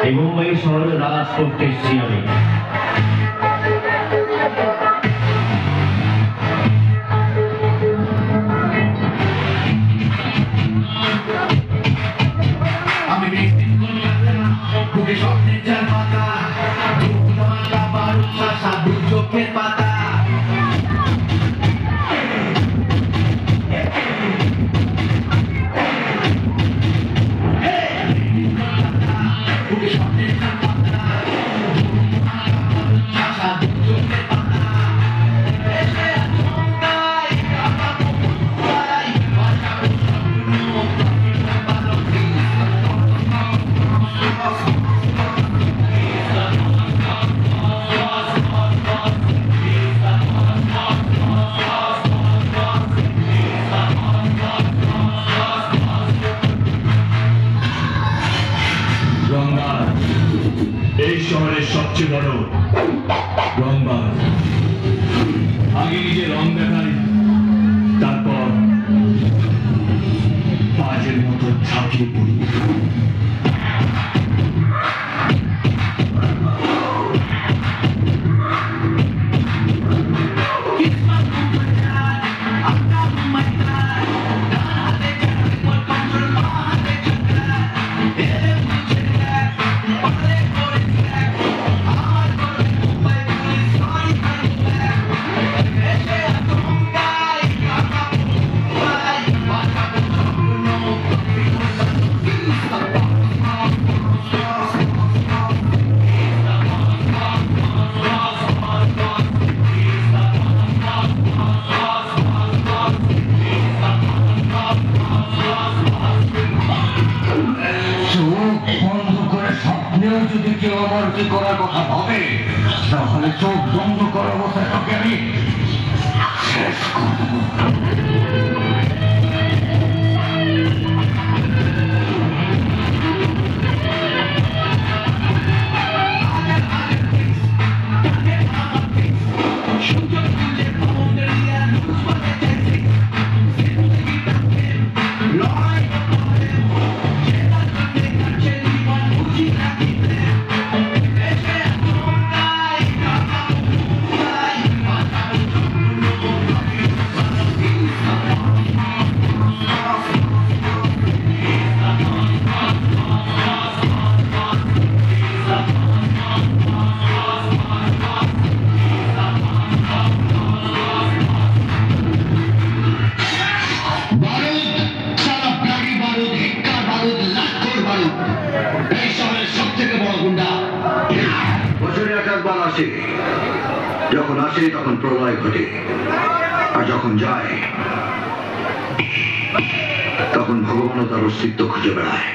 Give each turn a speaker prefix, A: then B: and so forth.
A: এই মুম্বাই শহরে রাজ করতে এসেছি আমি।
B: এই শহরের সবচেয়ে বড় রংবাজ। আগে নিজে রং দেখাই, তারপর বাজের মতো ঝাঁপিয়ে পড়ি।
C: যদি কেউ আমার কি করার কথা ভাবে, তাহলে চোখ বন্ধ করার অবস্থায় তোকে আমি শেষ করব। যখন আসে তখন প্রলয় ঘটে, আর যখন যায় তখন ভগবানও তার অস্তিত্ব খুঁজে বেড়ায়।